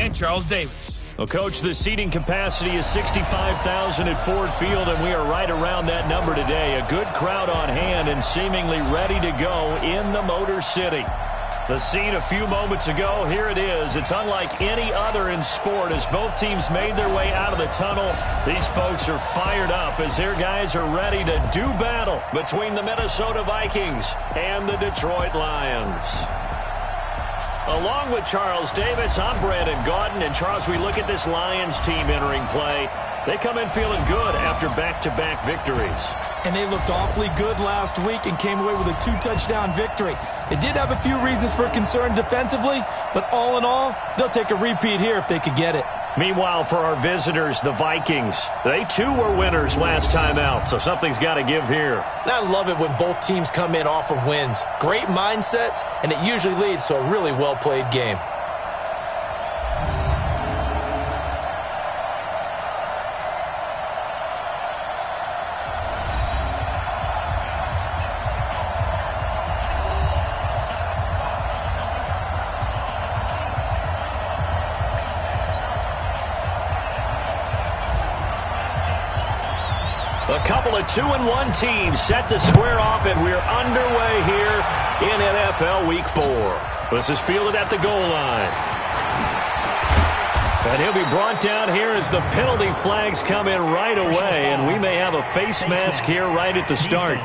line, Charles Davis. Well, Coach, the seating capacity is 65,000 at Ford Field, and we are right around that number today. A good crowd on hand and seemingly ready to go in the Motor City. The scene a few moments ago, here it is. It's unlike any other in sport as both teams made their way out of the tunnel. These folks are fired up as their guys are ready to do battle between the Minnesota Vikings and the Detroit Lions. Along with Charles Davis, I'm Brandon Gaudin. And Charles, we look at this Lions team entering play. They come in feeling good after back-to-back victories. And they looked awfully good last week and came away with a 2-touchdown victory. They did have a few reasons for concern defensively, but all in all, they'll take a repeat here if they could get it. Meanwhile, for our visitors, the Vikings, they too were winners last time out, so something's got to give here. And I love it when both teams come in off of wins. Great mindsets, and it usually leads to a really well-played game. A couple of 2-1 teams set to square off, and we're underway here in NFL Week 4. This is fielded at the goal line. And he'll be brought down here as the penalty flags come in right away, and we may have a face mask here right at the start.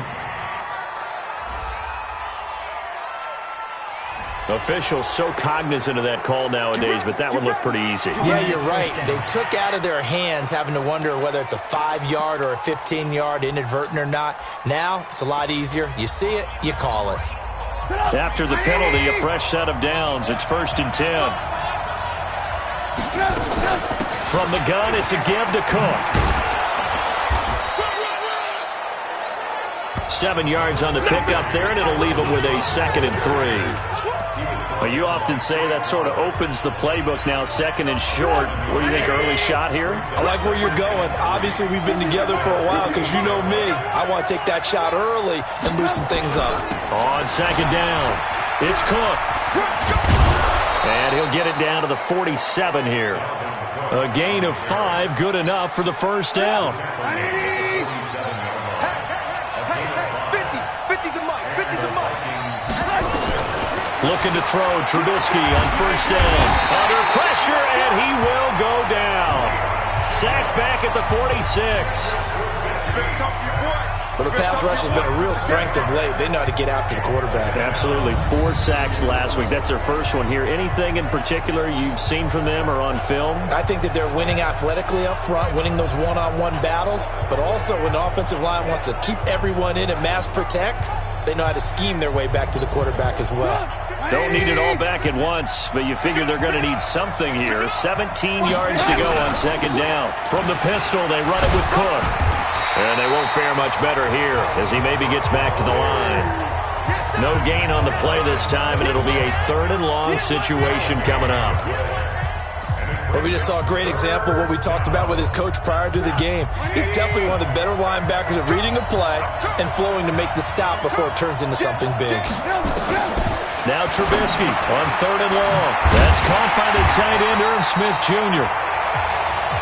Officials so cognizant of that call nowadays, but that one looked pretty easy. Yeah, you're right. They took out of their hands having to wonder whether it's a 5-yard or a 15-yard inadvertent or not. Now, it's a lot easier. You see it, you call it. After the penalty, a fresh set of downs. It's 1st and 10. From the gun, it's a give to Cook. 7 yards on the pickup there, and it'll leave him with a 2nd and 3. Well, you often say that sort of opens the playbook now, 2nd and short. What do you think, early shot here? I like where you're going. Obviously, we've been together for a while because you know me. I want to take that shot early and loosen things up. On 2nd down, it's Cook. And he'll get it down to the 47 here. A gain of 5, good enough for the 1st down. Looking to throw, Trubisky on 1st down. Under pressure, and he will go down. Sacked back at the 46. Well, the pass rush has been a real strength of late. They know how to get after the quarterback. Absolutely. 4 sacks last week. That's their first one here. Anything in particular you've seen from them or on film? I think that they're winning athletically up front, winning those one-on-one battles, but also when the offensive line wants to keep everyone in and mass protect, they know how to scheme their way back to the quarterback as well. Don't need it all back at once, but you figure they're going to need something here. 17 yards to go on 2nd down. From the pistol, they run it with Cook. And they won't fare much better here as he maybe gets back to the line. No gain on the play this time, and it'll be a 3rd and long situation coming up. Well, we just saw a great example of what we talked about with his coach prior to the game. He's definitely one of the better linebackers at reading a play and flowing to make the stop before it turns into something big. Now Trubisky on 3rd and long. That's caught by the tight end, Irv Smith Jr.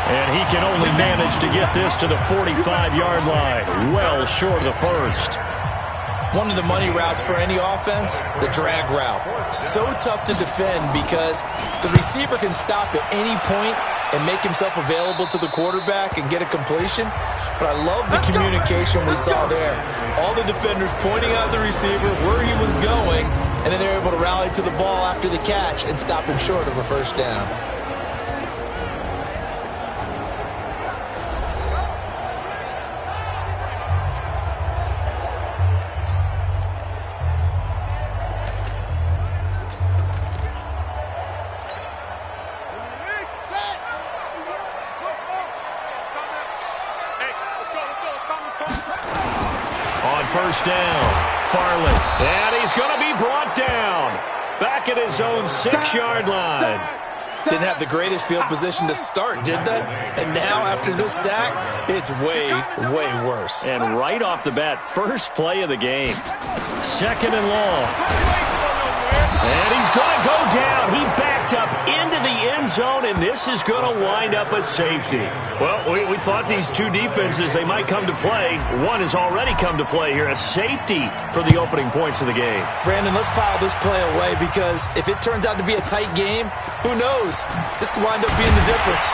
And he can only manage to get this to the 45-yard line, well short of the 1st. One of the money routes for any offense, the drag route. So tough to defend because the receiver can stop at any point and make himself available to the quarterback and get a completion. But I love the communication we saw there. All the defenders pointing out the receiver, where he was going, and then they're able to rally to the ball after the catch and stop him short of a 1st down. On 1st down, Farley. And he's going to be brought down. Back at his own 6-yard line. Didn't have the greatest field position to start, did they? And now, after this sack, it's way, way worse. And right off the bat, first play of the game. 2nd and long. And he's going to go down. He backed up into the end end zone, and this is going to wind up a safety. Well, we thought these two defenses, they might come to play. One has already come to play here, a safety for the opening points of the game. Brandon, let's file this play away because if it turns out to be a tight game, who knows? This could wind up being the difference.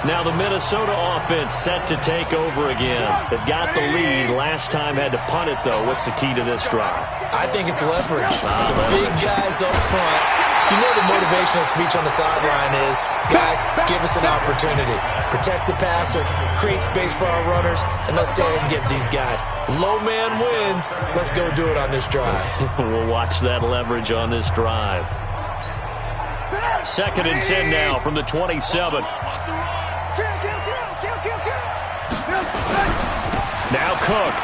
Now the Minnesota offense set to take over again. They've got the lead. Last time had to punt it, though. What's the key to this drive? I think it's leverage. The big guys up front. You know the motivational speech on the sideline is, guys, give us an opportunity. Protect the passer, create space for our runners, and let's go ahead and get these guys. Low man wins. Let's go do it on this drive. We'll watch that leverage on this drive. 2nd and 10 now from the 27. Now Cook.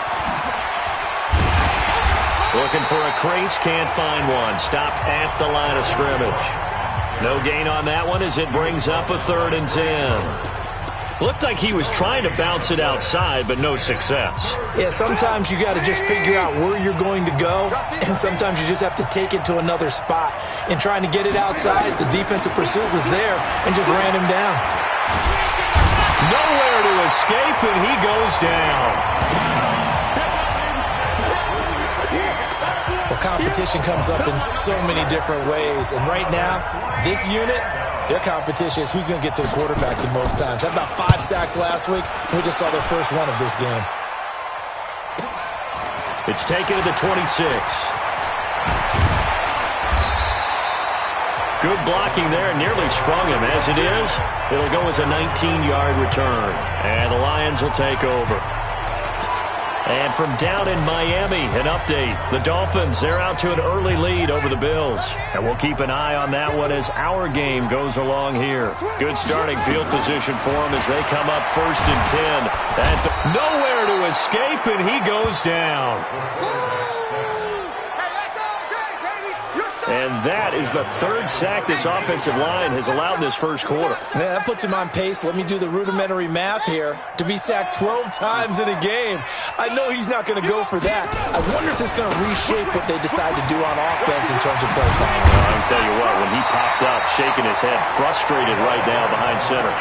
Looking for a crease, can't find one. Stopped at the line of scrimmage. No gain on that one as it brings up a 3rd and 10. Looked like he was trying to bounce it outside, but no success. Yeah, sometimes you got to just figure out where you're going to go, and sometimes you just have to take it to another spot. In trying to get it outside, the defensive pursuit was there and just ran him down. Nowhere to escape, and he goes down. Well, competition comes up in so many different ways, and right now, this unit, their competition is who's going to get to the quarterback the most times. Had about 5 sacks last week, and we just saw their first one of this game. It's taken to the 26. Good blocking there, nearly sprung him. As it is, it'll go as a 19-yard return. And the Lions will take over. And from down in Miami, an update. The Dolphins, they're out to an early lead over the Bills. And we'll keep an eye on that one as our game goes along here. Good starting field position for them as they come up 1st and 10. And nowhere to escape, and he goes down. And that is the 3rd sack this offensive line has allowed in this first quarter. Man, that puts him on pace. Let me do the rudimentary math here. To be sacked 12 times in a game. I know he's not going to go for that. I wonder if it's going to reshape what they decide to do on offense in terms of play calling. Well, I can tell you what, when he popped up, shaking his head, frustrated right now behind center.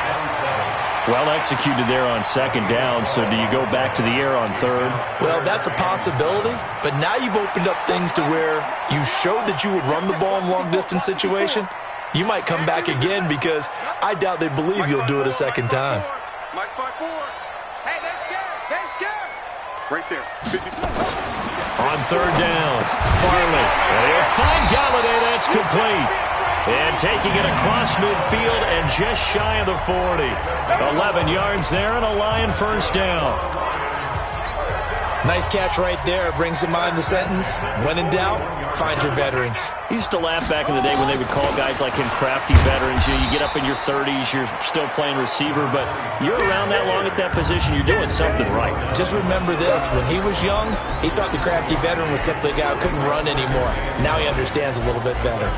Well executed there on 2nd down, so do you go back to the air on 3rd? Well, that's a possibility, but now you've opened up things to where you showed that you would run the ball in long-distance situation. You might come back again because I doubt they believe you'll do it a 2nd time. Mike 5-4. Hey, they're scared. They're scared. Right there. 50. On 3rd down, Farley. And he'll find Galladay. That's complete. And taking it across midfield and just shy of the 40. 11 yards there and a Lion 1st down. Nice catch right there. Brings to mind the sentence, when in doubt, find your veterans. I used to laugh back in the day when they would call guys like him crafty veterans. You get up in your 30s, you're still playing receiver, but you're around that long at that position, you're doing something right. Just remember this, when he was young, he thought the crafty veteran was simply a guy who couldn't run anymore. Now he understands a little bit better.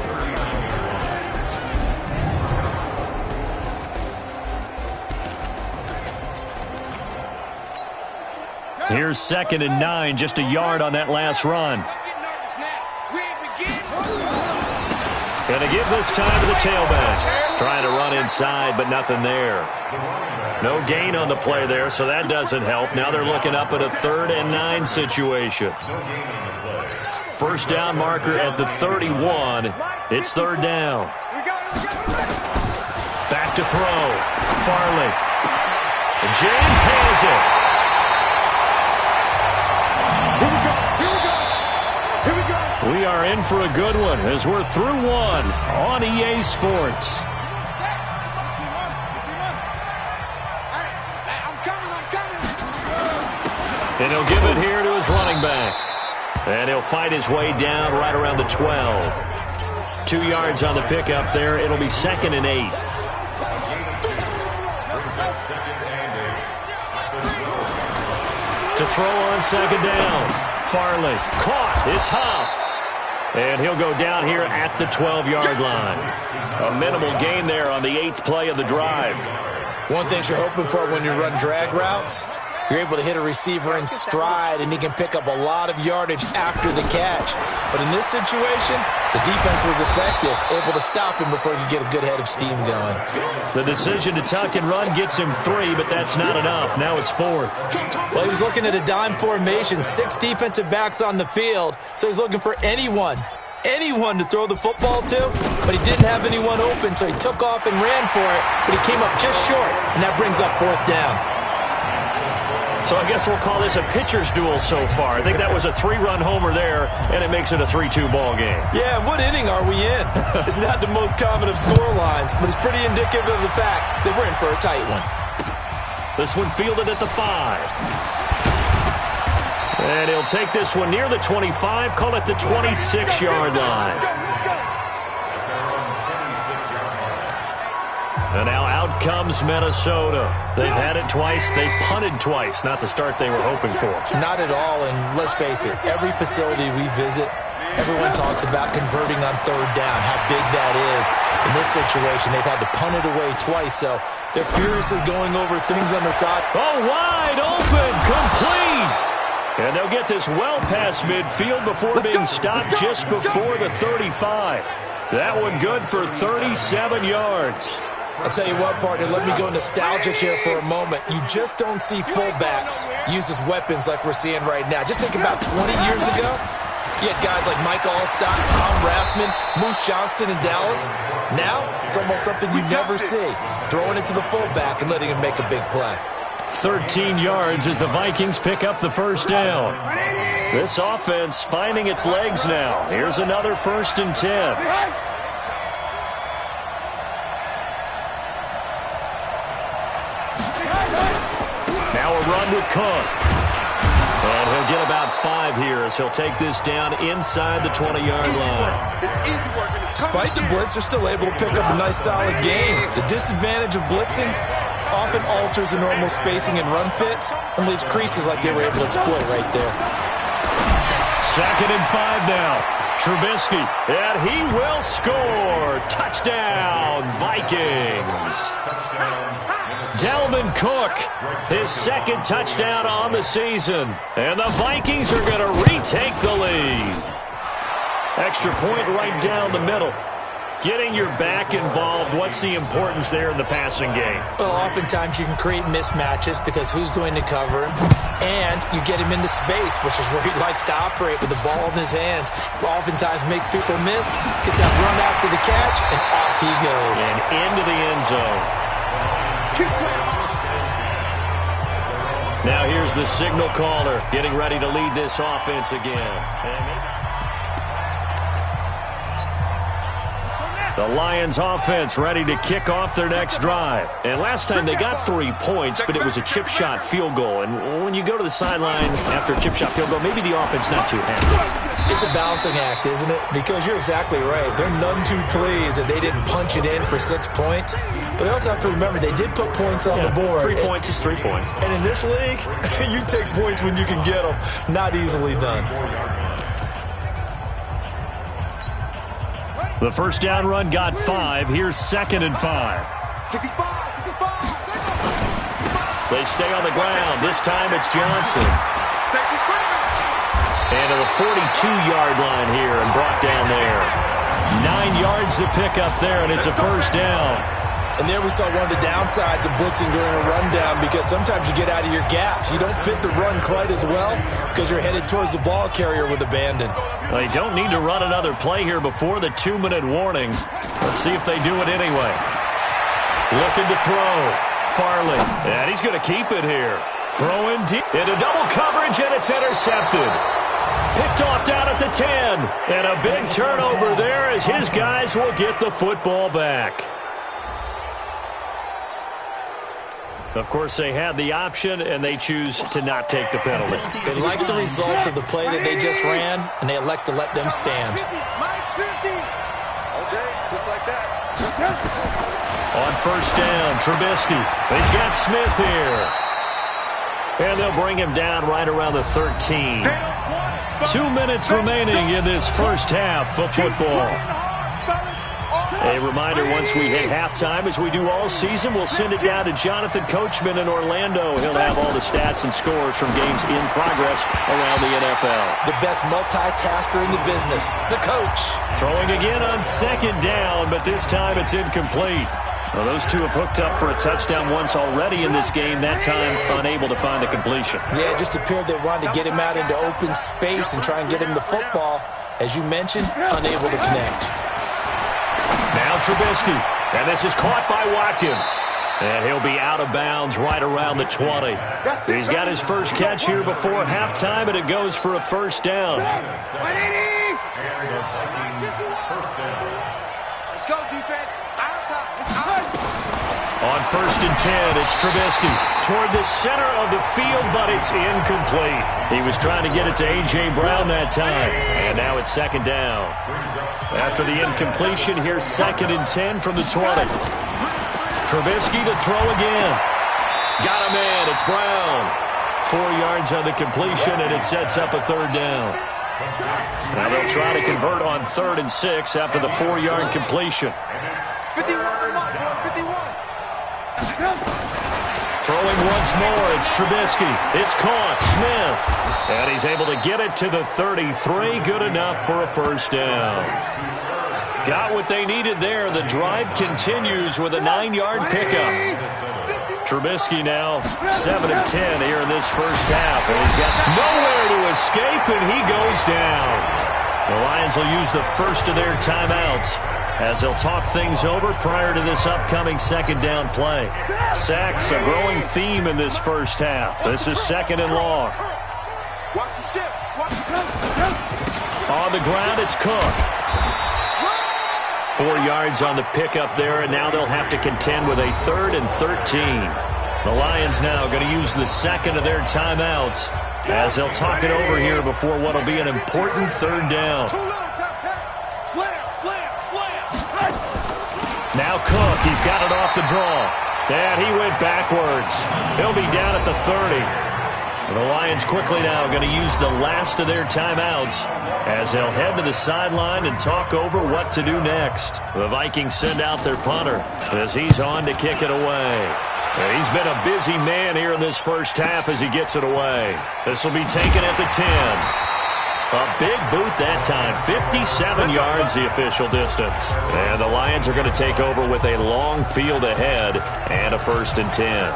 Here's 2nd and 9, just a yard on that last run. Gonna give this time to the tailback. Trying to run inside, but nothing there. No gain on the play there, so that doesn't help. Now they're looking up at a 3rd and 9 situation. 1st down marker at the 31. It's 3rd down. Back to throw. Farley. And James has it. We are in for a good one as we're through one on EA Sports. And he'll give it here to his running back. And he'll fight his way down right around the 12. 2 yards on the pickup there. It'll be 2nd and 8. To throw on 2nd down. Farley caught. It's Huff. And he'll go down here at the 12-yard line. A minimal gain there on the 8th play of the drive. One thing you're hoping for when you run drag routes You're able to hit a receiver in stride, and he can pick up a lot of yardage after the catch. But in this situation, the defense was effective, able to stop him before he could get a good head of steam going. The decision to tuck and run gets him 3, but that's not enough. Now it's 4th. Well, he was looking at a dime formation, 6 defensive backs on the field, so he's looking for anyone to throw the football to, but he didn't have anyone open, so he took off and ran for it, but he came up just short, and that brings up 4th down. So I guess we'll call this a pitcher's duel so far. I think that was a 3-run homer there, and it makes it a 3-2 ball game. Yeah, and what inning are we in? It's not the most common of score lines, but it's pretty indicative of the fact that we're in for a tight one. This one fielded at the 5. And he'll take this one near the 25, call it the 26-yard line. And now out comes Minnesota. They've had it twice. They've punted twice. Not the start they were hoping for. Not at all, and let's face it, every facility we visit, everyone talks about converting on 3rd down, how big that is. In this situation, they've had to punt it away twice, so they're furiously going over things on the side. Oh, wide open, complete. And they'll get this well past midfield before being stopped just before the 35. That one good for 37 yards. I'll tell you what, partner, let me go nostalgic here for a moment. You just don't see fullbacks use as weapons like we're seeing right now. Just think about 20 years ago. You had guys like Mike Allstott, Tom Rathman, Moose Johnston in Dallas. Now, it's almost something you never see. Throwing it to the fullback and letting him make a big play. 13 yards as the Vikings pick up the 1st down. This offense finding its legs now. Here's another 1st and 10. Now a run with Cook. And he'll get about 5 here as he'll take this down inside the 20-yard line. Despite the blitz, they're still able to pick up a nice solid gain. The disadvantage of blitzing often alters the normal spacing and run fits and leaves creases like they were able to exploit right there. 2nd and 5 now. Trubisky, and he will score. Touchdown, Vikings. Dalvin Cook, his 2nd touchdown on the season. And the Vikings are going to retake the lead. Extra point right down the middle. Getting your back involved, what's the importance there in the passing game? Well, oftentimes you can create mismatches because who's going to cover him? And you get him into space, which is where he likes to operate with the ball in his hands. Oftentimes makes people miss, gets that run after the catch, and off he goes. And into the end zone. Now here's the signal caller getting ready to lead this offense again. The Lions offense ready to kick off their next drive. And last time they got 3 points, but it was a chip shot field goal. And when you go to the sideline after a chip shot field goal, maybe the offense not too happy. It's a balancing act, isn't it? Because you're exactly right. They're none too pleased that they didn't punch it in for 6 points. But they also have to remember they did put points on the board. 3 points is 3 points. And in this league, you take points when you can get them. Not easily done. The 1st down run got 5. Here's 2nd and 5. They stay on the ground. This time it's Johnson. And to the 42-yard line here and brought down there. 9 yards to pick up there, and it's a 1st down. And there we saw one of the downsides of blitzing during a rundown because sometimes you get out of your gaps. You don't fit the run quite as well because you're headed towards the ball carrier with abandon. They don't need to run another play here before the 2-minute warning. Let's see if they do it anyway. Looking to throw. Farley. And he's going to keep it here. Throwing deep into double coverage, and it's intercepted. Picked off down at the 10. And a big turnover there as his guys will get the football back. Of course, they had the option, and they choose to not take the penalty. They like the results of the play that they just ran, and they elect to let them stand. On 1st down, Trubisky. He's got Smith here. And they'll bring him down right around the 13. 2 minutes remaining in this 1st half of football. A reminder, once we hit halftime, as we do all season, we'll send it down to Jonathan Coachman in Orlando. He'll have all the stats and scores from games in progress around the NFL. The best multitasker in the business, the coach. Throwing again on second down, but this time it's incomplete. Well, those two have hooked up for a touchdown once already in this game, that time unable to find the completion. Yeah, it just appeared they wanted to get him out into open space and try and get him the football. As you mentioned, unable to connect. Now Trubisky, and this is caught by Watkins. And he'll be out of bounds right around the 20. He's got his first catch here before halftime, and it goes for a first down. Let's go, defense. Out top. On first and 10, it's Trubisky toward the center of the field, but it's incomplete. He was trying to get it to A.J. Brown that time, and now it's second down. After the incompletion, here's second and 10 from the 20. Trubisky to throw again. Got a man. It's Brown. 4 yards on the completion, and it sets up a third down. Now they'll try to convert on 3rd and 6 after the 4-yard completion. 51. Throwing once more, it's Trubisky. It's caught. Smith. And he's able to get it to the 33. Good enough for a first down. Got what they needed there. The drive continues with a 9-yard pickup. Trubisky now 7 of 10 here in this first half. And he's got nowhere to escape, and he goes down. The Lions will use the first of their timeouts as they'll talk things over prior to this upcoming second down play. Sacks, a growing theme in this first half. This is second and long. On the ground, it's Cook. 4 yards on the pickup there, and now they'll have to contend with a 3rd and 13. The Lions now going to use the second of their timeouts as they'll talk it over here before what will be an important third down. Now Cook, he's got it off the draw. And he went backwards. He'll be down at the 30. The Lions quickly now going to use the last of their timeouts as they'll head to the sideline and talk over what to do next. The Vikings send out their punter as he's on to kick it away. He's been a busy man here in this first half as he gets it away. This will be taken at the 10. A big boot that time, 57 yards the official distance. And the Lions are going to take over with a long field ahead and a 1st and 10.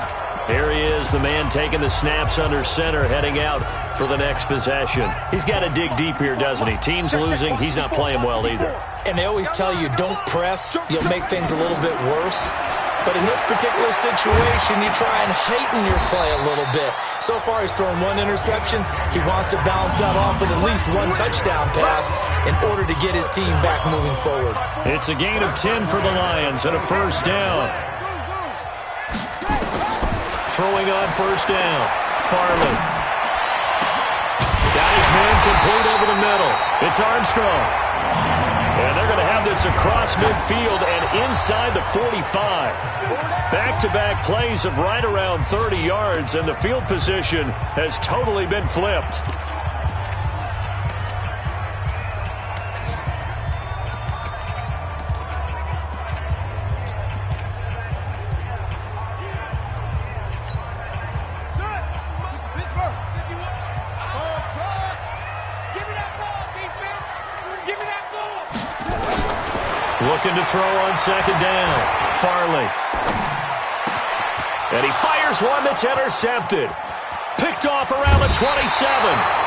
Here he is, the man taking the snaps under center, heading out for the next possession. He's got to dig deep here, doesn't he? Team's losing. He's not playing well either. And they always tell you, don't press. You'll make things a little bit worse. But in this particular situation, you try and heighten your play a little bit. So far, he's thrown 1 interception. He wants to balance that off with at least 1 touchdown pass in order to get his team back moving forward. It's a gain of 10 for the Lions and a first down. Throwing on first down. Farley. Got his man complete over the middle. It's Armstrong. And they're going to have this across midfield and inside the 45. Back-to-back plays of right around 30 yards, and the field position has totally been flipped. Looking to throw on second down. Farley. And he fires one that's intercepted. Picked off around the 27.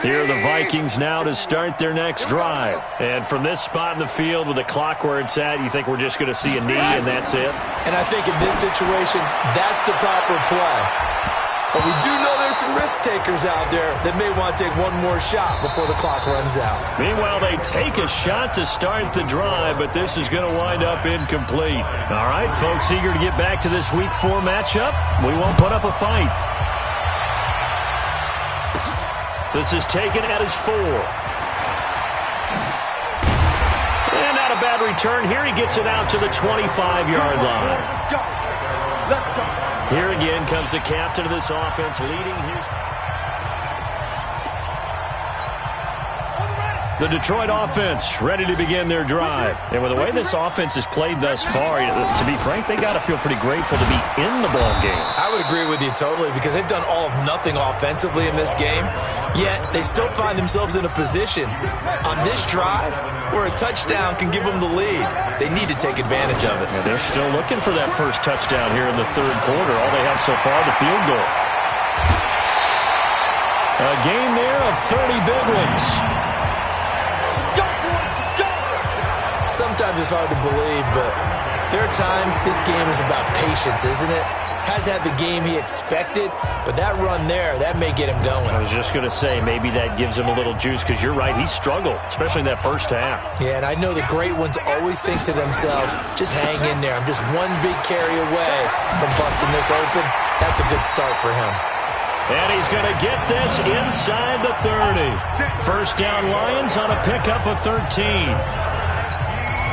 Here are the Vikings now to start their next drive. And from this spot in the field with the clock where it's at, you think we're just going to see a knee and that's it? And I think in this situation, that's the proper play. But we do know there's some risk takers out there that may want to take one more shot before the clock runs out. Meanwhile, they take a shot to start the drive, but this is going to wind up incomplete. All right, folks, eager to get back to this Week 4 matchup. We won't put up a fight. This is taken at his 4. And not a bad return here. He gets it out to the 25-yard line. Let's go. Here again comes the captain of this offense leading his... The Detroit offense ready to begin their drive. And with the way this offense has played thus far, to be frank, they got to feel pretty grateful to be in the ball game. I would agree with you totally because they've done all of nothing offensively in this game, yet they still find themselves in a position on this drive where a touchdown can give them the lead. They need to take advantage of it. And they're still looking for that first touchdown here in the third quarter. All they have so far, the field goal. A game there of 30 big ones. Sometimes it's hard to believe, but there are times this game is about patience, isn't it? Has had the game he expected, but that run there, that may get him going. I was just going to say, maybe that gives him a little juice, because you're right, he struggled, especially in that first half. Yeah, and I know the great ones always think to themselves, just hang in there. I'm just one big carry away from busting this open. That's a good start for him. And he's going to get this inside the 30. First down Lions on a pickup of 13.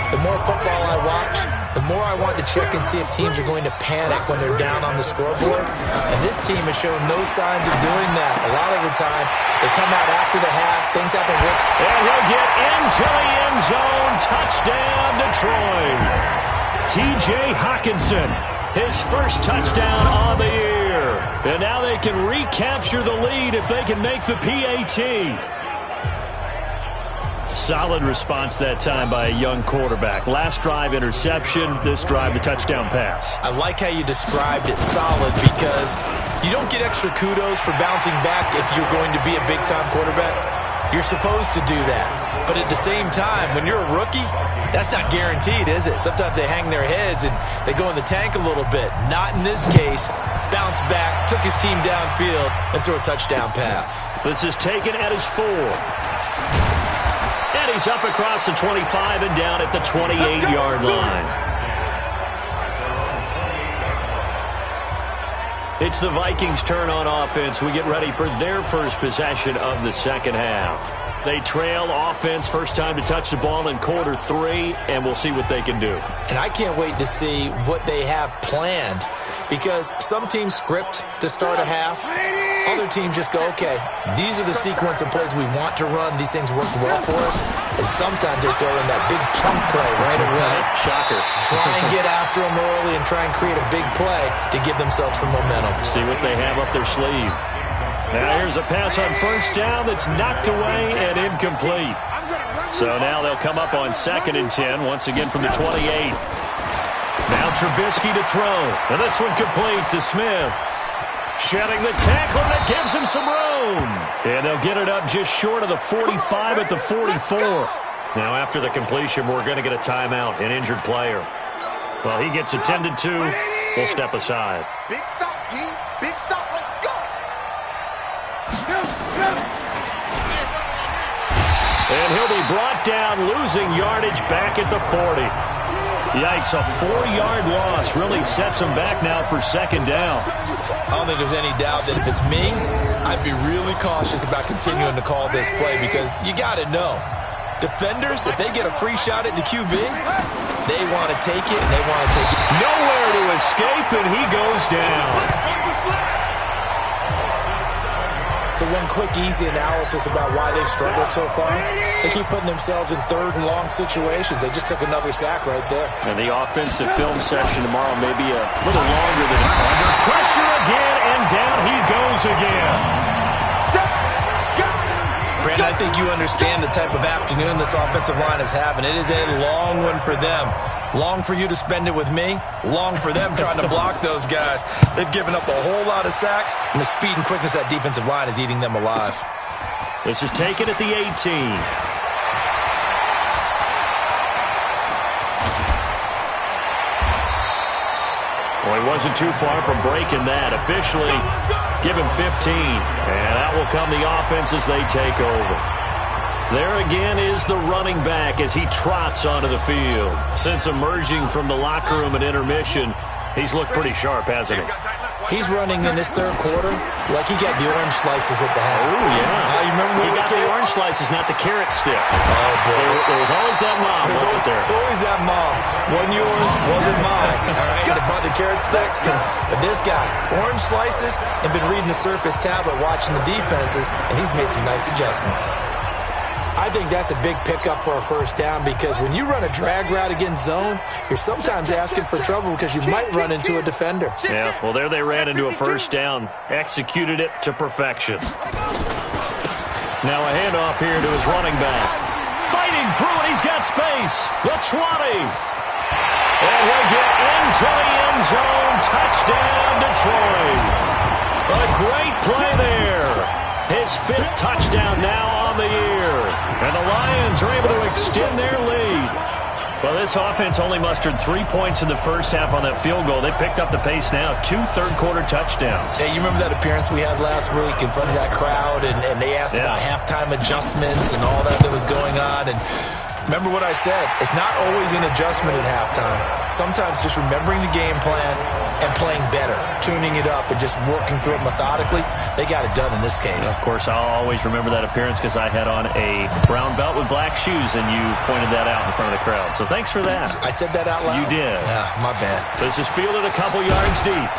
The more football I watch, the more I want to check and see if teams are going to panic when they're down on the scoreboard. And this team has shown no signs of doing that. A lot of the time, they come out after the half, things haven't worked. And he'll get into the end zone. Touchdown, Detroit. T.J. Hockenson, his first touchdown on the year. And now they can recapture the lead if they can make the PAT. Solid response that time by a young quarterback. Last drive, interception. This drive, the touchdown pass. I like how you described it, solid, because you don't get extra kudos for bouncing back if you're going to be a big-time quarterback. You're supposed to do that. But at the same time, when you're a rookie, that's not guaranteed, is it? Sometimes they hang their heads and they go in the tank a little bit. Not in this case. Bounce back, took his team downfield, and threw a touchdown pass. This is taken at his 4. And he's up across the 25 and down at the 28-yard line. It's the Vikings' turn on offense. We get ready for their first possession of the second half. They trail offense, first time to touch the ball in quarter 3, and we'll see what they can do. And I can't wait to see what they have planned, because some teams script to start a half. Other teams just go, okay, these are the sequence of plays we want to run. These things worked well for us. And sometimes they throw in that big chunk play right away. Shocker. Try and get after them early and try and create a big play to give themselves some momentum. See what they have up their sleeve. Now here's a pass on first down that's knocked away and incomplete. So now they'll come up on 2nd and 10, once again from the 28. Now Trubisky to throw. And this one complete to Smith. Shedding the tackle, and it gives him some room. And they'll get it up just short of the 45 at the 44. Now after the completion, we're going to get a timeout, an injured player. Well, he gets attended to. We'll step aside. Big stop, G. Big stop. Let's go. And he'll be brought down, losing yardage back at the 40. Yikes, a 4-yard loss really sets him back now for second down. I don't think there's any doubt that if it's me, I'd be really cautious about continuing to call this play, because you got to know, defenders, if they get a free shot at the QB, they want to take it, and they want to take it. Nowhere to escape, and he goes down. So one quick, easy analysis about why they've struggled so far. They keep putting themselves in 3rd and long situations. They just took another sack right there. And the offensive film session tomorrow may be a little longer than under pressure again, and down he goes again. Brandon, I think you understand the type of afternoon this offensive line is having. It is a long one for them. Long for you to spend it with me. Long for them trying to block those guys. They've given up a whole lot of sacks, and the speed and quickness of that defensive line is eating them alive. This is taken at the 18. Well, he wasn't too far from breaking that. Officially, give him 15. And out will come the offense as they take over. There again is the running back as he trots onto the field. Since emerging from the locker room at intermission, he's looked pretty sharp, hasn't he? He's running in this third quarter like he got the orange slices at the half. Oh, yeah. You remember when he got kids? the orange slices, not the carrot stick. Oh, boy. There was always that mom, wasn't there? There's always that mom. One yours, wasn't mine. All right, they brought the carrot sticks. But this guy, orange slices, and been reading the Surface tablet, watching the defenses, and he's made some nice adjustments. I think that's a big pickup for a first down because when you run a drag route against zone, you're sometimes asking for trouble because you might run into a defender. Yeah, well, there they ran into a first down. Executed it to perfection. Now a handoff here to his running back. Fighting through it, he's got space. The 20. And he'll get into the end zone. Touchdown, Detroit. A great play there. His 5th touchdown now on the year. And the Lions are able to extend their lead. Well, this offense only mustered 3 points in the first half on that field goal. They picked up the pace now. 2 third-quarter touchdowns. Hey, you remember that appearance we had last week in front of that crowd, and they asked about halftime adjustments and all that was going on, and remember what I said. It's not always an adjustment at halftime. Sometimes just remembering the game plan and playing better, tuning it up and just working through it methodically. They got it done in this case. Of course, I'll always remember that appearance because I had on a brown belt with black shoes, and you pointed that out in front of the crowd. So thanks for that. I said that out loud? You did. Yeah, my bad. This is fielded a couple yards deep.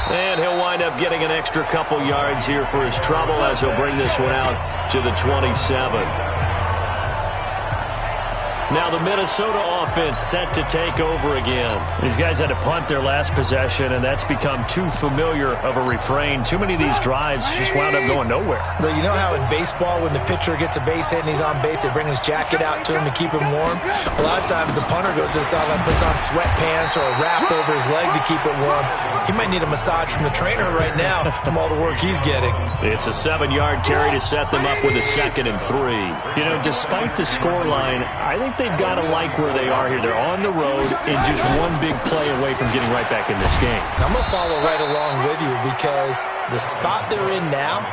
And he'll wind up getting an extra couple yards here for his trouble as he'll bring this one out to the 27. Now the Minnesota offense set to take over again. These guys had to punt their last possession, and that's become too familiar of a refrain. Too many of these drives just wound up going nowhere. But you know how in baseball, when the pitcher gets a base hit and he's on base, they bring his jacket out to him to keep him warm? A lot of times the punter goes to the sideline, puts on sweatpants or a wrap over his leg to keep it warm. He might need a massage from the trainer right now from all the work he's getting. It's a 7-yard carry to set them up with a 2nd and 3. You know, despite the scoreline, I think they've got to like where they are here. They're on the road and just one big play away from getting right back in this game. I'm going to follow right along with you because the spot they're in now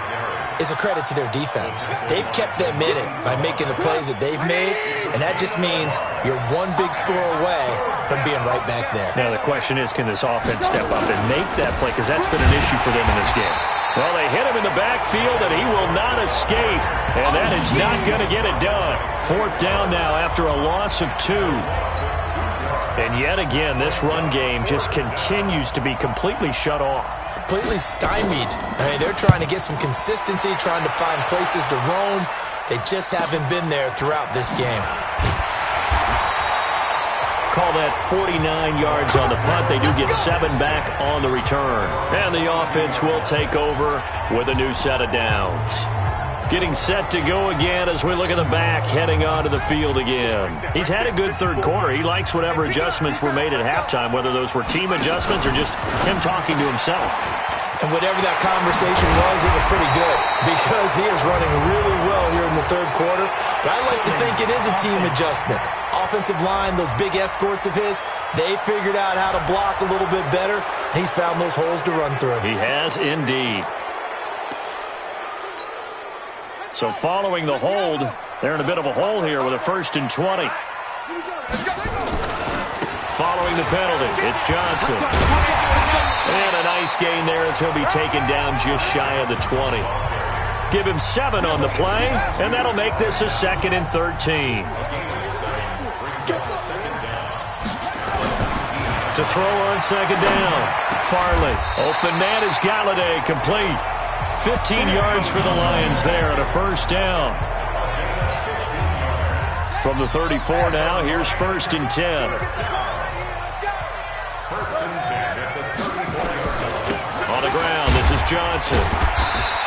is a credit to their defense. They've kept them in it by making the plays that they've made, and that just means you're one big score away from being right back there. Now the question is, can this offense step up and make that play? Because that's been an issue for them in this game. Well, they hit him in the backfield, and he will not escape. And that is not going to get it done. 4th down now after a loss of 2. And yet again, this run game just continues to be completely shut off. Completely stymied. I mean, they're trying to get some consistency, trying to find places to roam. They just haven't been there throughout this game. Call that 49 yards on the punt. They do get 7 back on the return. And the offense will take over with a new set of downs. Getting set to go again as we look at the back, heading onto the field again. He's had a good third quarter. He likes whatever adjustments were made at halftime, whether those were team adjustments or just him talking to himself. And whatever that conversation was, it was pretty good because he is running really well here in the third quarter. But I like to think it is a team adjustment. Offensive line, those big escorts of his, they figured out how to block a little bit better. He's found those holes to run through. He has indeed. So following the hold, they're in a bit of a hole here with a 1st and 20. Following the penalty, it's Johnson. And a nice gain there as he'll be taken down just shy of the 20. Give him 7 on the play, and that'll make this a 2nd and 13. To throw on 2nd down. Farley. Open man is Galladay, complete. 15 yards for the Lions there and a 1st down. From the 34 now, here's 1st and 10. On the ground, this is Johnson.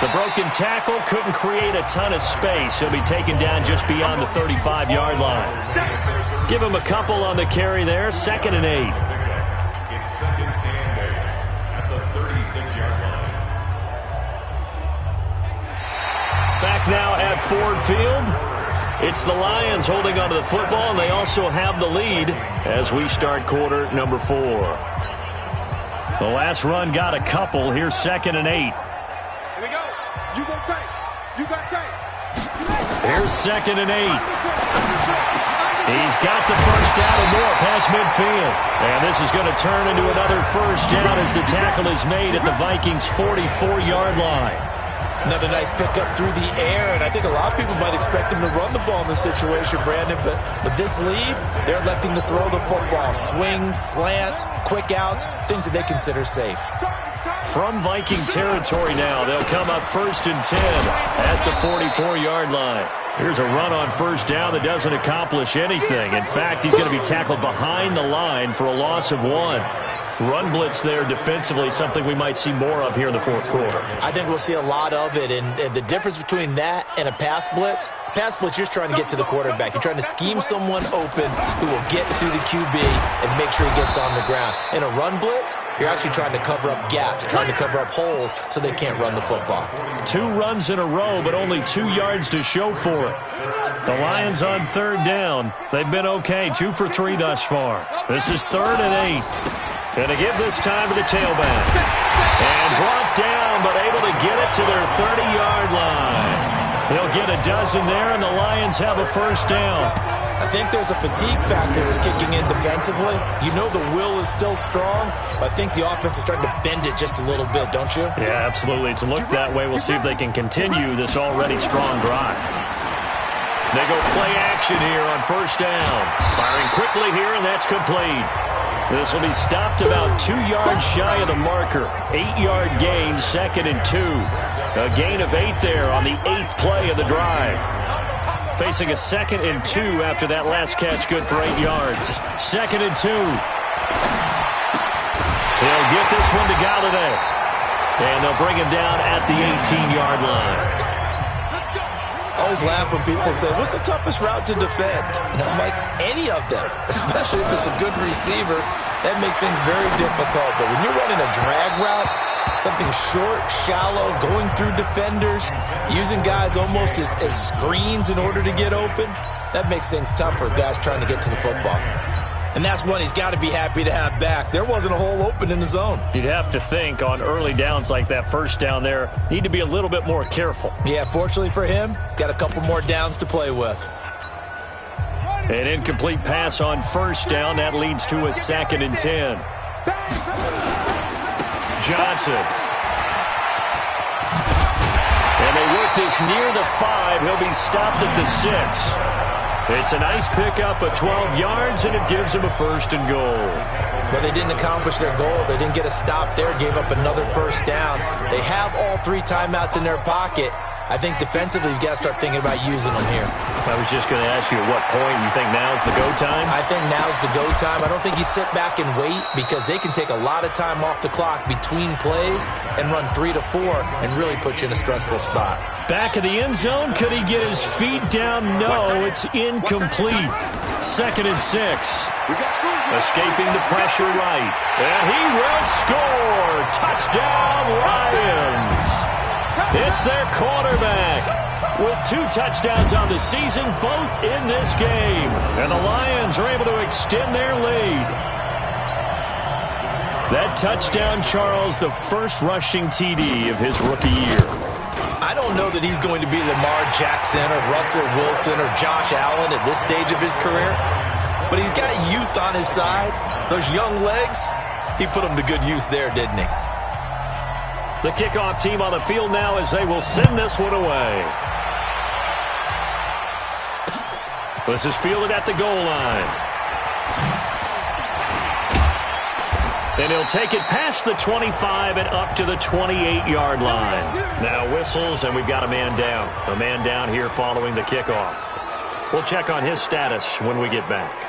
The broken tackle couldn't create a ton of space. He'll be taken down just beyond the 35-yard line. Give him a couple on the carry there, 2nd and 8. Back now at Ford Field. It's the Lions holding onto the football, and they also have the lead as we start quarter number 4. The last run got a couple. Here's 2nd and 8. Here we go. You go take. You got take. Here's 2nd and 8. He's got the first down and more past midfield. And this is going to turn into another first down as the tackle is made at the Vikings' 44-yard line. Another nice pickup through the air, and I think a lot of people might expect him to run the ball in this situation, Brandon, but with this lead, they're electing to throw the football. Swings, slants, quick outs, things that they consider safe. From Viking territory now, they'll come up 1st and 10 at the 44-yard line. Here's a run on first down that doesn't accomplish anything. In fact, he's going to be tackled behind the line for a loss of 1. Run blitz there defensively, something we might see more of here in the fourth quarter. I think we'll see a lot of it, and the difference between that and a pass blitz, you're just trying to get to the quarterback. You're trying to scheme someone open who will get to the QB and make sure he gets on the ground. In a run blitz, you're actually trying to cover up gaps, trying to cover up holes so they can't run the football. 2 runs in a row, but only 2 yards to show for it. The Lions on 3rd down. They've been okay, 2 for 3 thus far. This is 3rd and 8. Going to give this time to the tailback. And brought down, but able to get it to their 30-yard line. They'll get a dozen there, and the Lions have a first down. I think there's a fatigue factor that's kicking in defensively. You know the will is still strong, but I think the offense is starting to bend it just a little bit, don't you? Yeah, absolutely. It's looked that way. We'll see if they can continue this already strong drive. They go play action here on first down. Firing quickly here, and that's complete. This will be stopped about 2 yards shy of the marker. 8-yard gain, 2nd and 2. A gain of 8 there on the 8th play of the drive. Facing a 2nd and 2 after that last catch, good for 8 yards. 2nd and 2. They'll get this one to Galladay. And they'll bring him down at the 18-yard line. I always laugh when people say, what's the toughest route to defend? And I'm like, any of them, especially if it's a good receiver. That makes things very difficult. But when you're running a drag route, something short, shallow, going through defenders, using guys almost as screens in order to get open, that makes things tough for guys trying to get to the football. And that's one he's got to be happy to have back. There wasn't a hole open in the zone. You'd have to think on early downs like that first down there, need to be a little bit more careful. Yeah, fortunately for him, got a couple more downs to play with. An incomplete pass on first down. That leads to a 2nd and 10. Johnson. And they work this near the 5. He'll be stopped at the 6. It's a nice pickup of 12 yards, and it gives them a 1st and goal. But they didn't accomplish their goal. They didn't get a stop there, gave up another first down. They have all 3 timeouts in their pocket. I think defensively, you've got to start thinking about using them here. I was just going to ask you at what point you think now's the go time? I think now's the go time. I don't think you sit back and wait because they can take a lot of time off the clock between plays and run 3 to 4 and really put you in a stressful spot. Back of the end zone. Could he get his feet down? No, it's incomplete. 2nd and 6. Escaping the pressure right. And he will score. Touchdown, Lions. It's their quarterback with 2 touchdowns on the season, both in this game. And the Lions are able to extend their lead. That touchdown, Charles, the first rushing TD of his rookie year. I don't know that he's going to be Lamar Jackson or Russell Wilson or Josh Allen at this stage of his career. But he's got youth on his side. Those young legs, he put them to good use there, didn't he? The kickoff team on the field now as they will send this one away. This is fielded at the goal line. And he'll take it past the 25 and up to the 28-yard line. Now whistles, and we've got a man down. A man down here following the kickoff. We'll check on his status when we get back.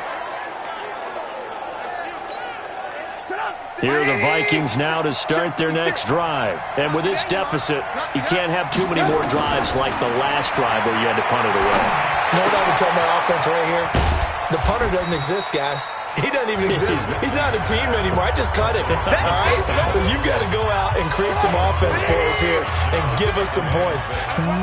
Here are the Vikings now to start their next drive. And with this deficit, you can't have too many more drives like the last drive where you had to punt it away. You know what I would tell my offense right here? The punter doesn't exist, guys. He doesn't even exist. He's not a team anymore. I just cut him. All right? So you've got to go out and create some offense for us here and give us some points.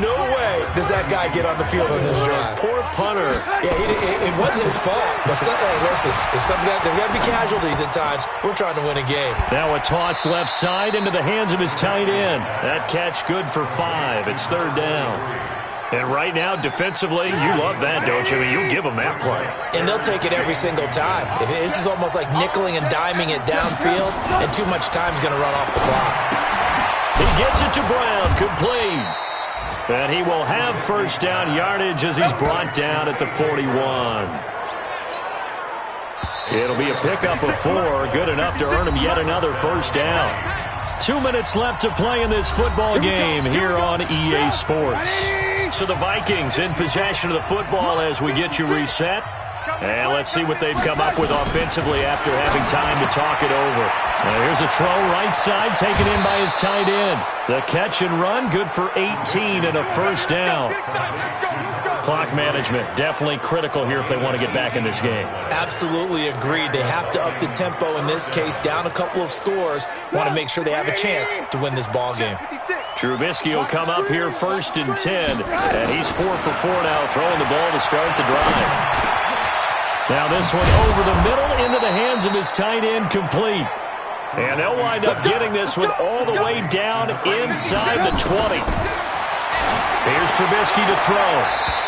No way does that guy get on the field on this drive. Poor punter. Yeah, it wasn't his fault. But hey, listen, there's got to be casualties at times. We're trying to win a game. Now a toss left side into the hands of his tight end. That catch good for 5. It's 3rd down. And right now, defensively, you love that, don't you? I mean, you'll give them that play. And they'll take it every single time. This is almost like nickeling and diming it downfield, and too much time's going to run off the clock. He gets it to Brown, complete. And he will have first down yardage as he's brought down at the 41. It'll be a pickup of 4, good enough to earn him yet another first down. 2 minutes left to play in this football game here on EA Sports. So the Vikings in possession of the football as we get you reset. And let's see what they've come up with offensively after having time to talk it over. Now here's a throw right side taken in by his tight end. The catch and run, good for 18 and a first down. Clock management definitely critical here if they want to get back in this game. Absolutely agreed. They have to up the tempo in this case, down a couple of scores. Want to make sure they have a chance to win this ball game. Trubisky will come up here first and 10, and he's 4 for 4 now, throwing the ball to start the drive. Now this one over the middle into the hands of his tight end, complete. And they'll wind up getting this one all the way down inside the 20. Here's Trubisky to throw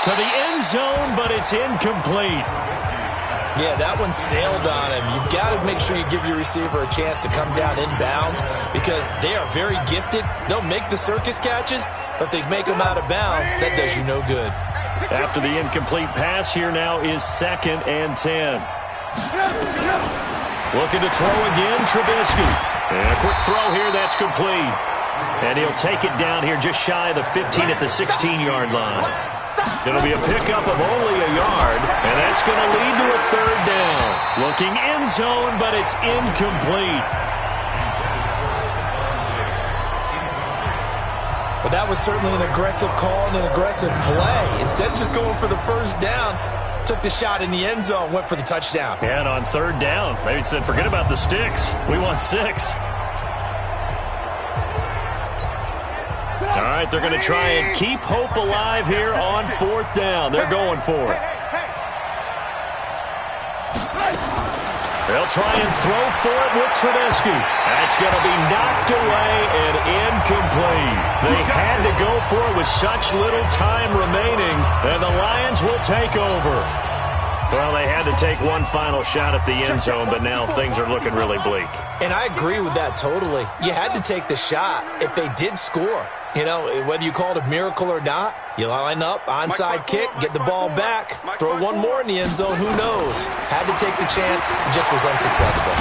to the end zone, but it's incomplete. Yeah, that one sailed on him. You've got to make sure you give your receiver a chance to come down inbounds because they are very gifted. They'll make the circus catches, but they make them out of bounds. That does you no good. After the incomplete pass, here now is 2nd and 10. Looking to throw again, Trubisky. And a quick throw here, that's complete. And he'll take it down here just shy of the 15 at the 16-yard line. It'll be a pickup of only a yard, and that's going to lead to a 3rd down. Looking end zone, but it's incomplete. But that was certainly an aggressive call and an aggressive play. Instead of just going for the first down, took the shot in the end zone, went for the touchdown. And on 3rd down, maybe said, forget about the sticks. We want 6. All right, they're going to try and keep hope alive here on 4th down. They're going for it. They'll try and throw for it with Trubisky. That's going to be knocked away and incomplete. They had to go for it with such little time remaining, and the Lions will take over. Well, they had to take one final shot at the end zone, but now things are looking really bleak. And I agree with that totally. You had to take the shot if they did score. You know, whether you call it a miracle or not, you line up, onside kick, get the ball back, throw one more in the end zone, who knows? Had to take the chance, just was unsuccessful.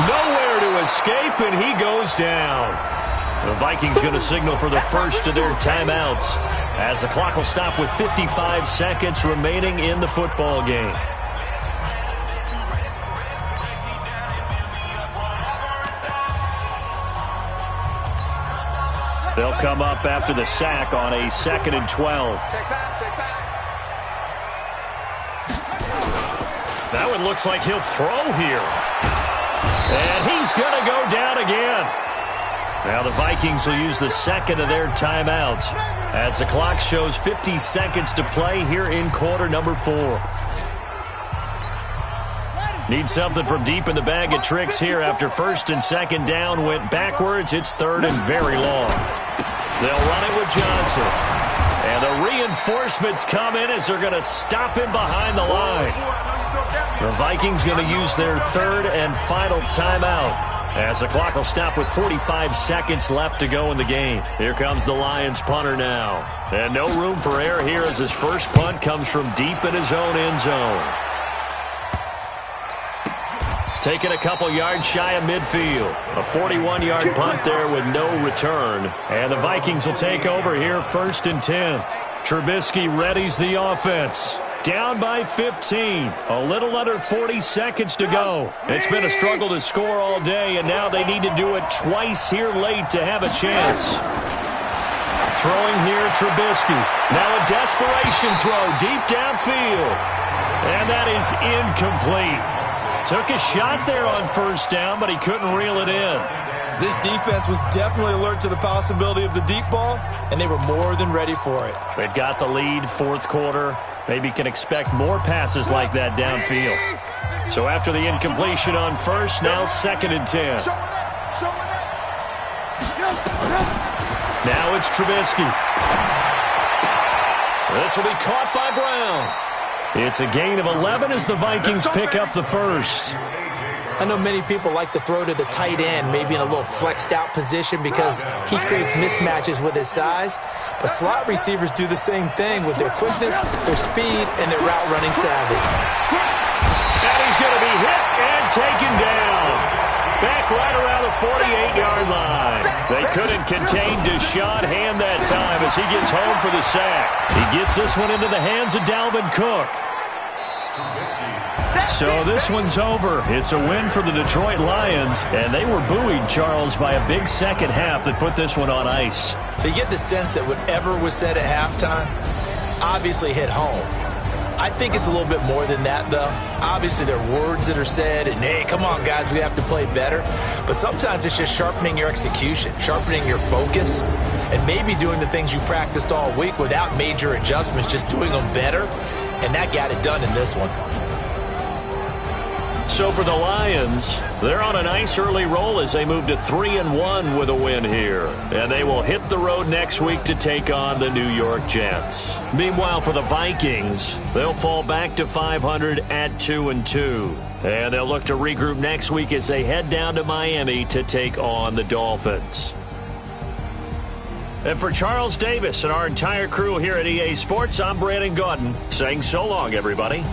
Nowhere to escape, and he goes down. The Vikings going to signal for the first of their timeouts as the clock will stop with 55 seconds remaining in the football game. They'll come up after the sack on a 2nd and 12. That one looks like he'll throw here. And he's going to go down again. Now the Vikings will use the 2nd of their timeouts as the clock shows 50 seconds to play here in quarter number 4. Need something from deep in the bag of tricks here after 1st and 2nd down went backwards. It's 3rd and very long. They'll run it with Johnson. And the reinforcements come in as they're going to stop him behind the line. The Vikings going to use their 3rd and final timeout as the clock will stop with 45 seconds left to go in the game. Here comes the Lions punter now. And no room for error here as his first punt comes from deep in his own end zone. Taking a couple yards shy of midfield. A 41-yard punt there with no return. And the Vikings will take over here 1st and 10. Trubisky readies the offense. Down by 15. A little under 40 seconds to go. It's been a struggle to score all day, and now they need to do it twice here late to have a chance. Throwing here, Trubisky. Now a desperation throw deep downfield. And that is incomplete. Took a shot there on 1st down, but he couldn't reel it in. This defense was definitely alert to the possibility of the deep ball, and they were more than ready for it. They've got the lead, 4th quarter. Maybe can expect more passes like that downfield. So after the incompletion on 1st, now 2nd and 10. Now it's Trubisky. This will be caught by Brown. It's a gain of 11 as the Vikings pick up the first. I know many people like to throw to the tight end, maybe in a little flexed out position because he creates mismatches with his size. But slot receivers do the same thing with their quickness, their speed, and their route running savvy. And he's going to be hit and taken down. Back right around the 48-yard line. They couldn't contain Deshaun Hand that time as he gets home for the sack. He gets this one into the hands of Dalvin Cook. So this one's over. It's a win for the Detroit Lions, and they were buoyed, Charles, by a big second half that put this one on ice. So you get the sense that whatever was said at halftime obviously hit home. I think it's a little bit more than that, though. Obviously, there are words that are said, and, hey, come on, guys, we have to play better. But sometimes it's just sharpening your execution, sharpening your focus, and maybe doing the things you practiced all week without major adjustments, just doing them better. And that got it done in this one. So for the Lions, they're on a nice early roll as they move to 3-1 with a win here. And they will hit the road next week to take on the New York Jets. Meanwhile, for the Vikings, they'll fall back to 500 at 2-2. And they'll look to regroup next week as they head down to Miami to take on the Dolphins. And for Charles Davis and our entire crew here at EA Sports, I'm Brandon Gaudin saying so long, everybody.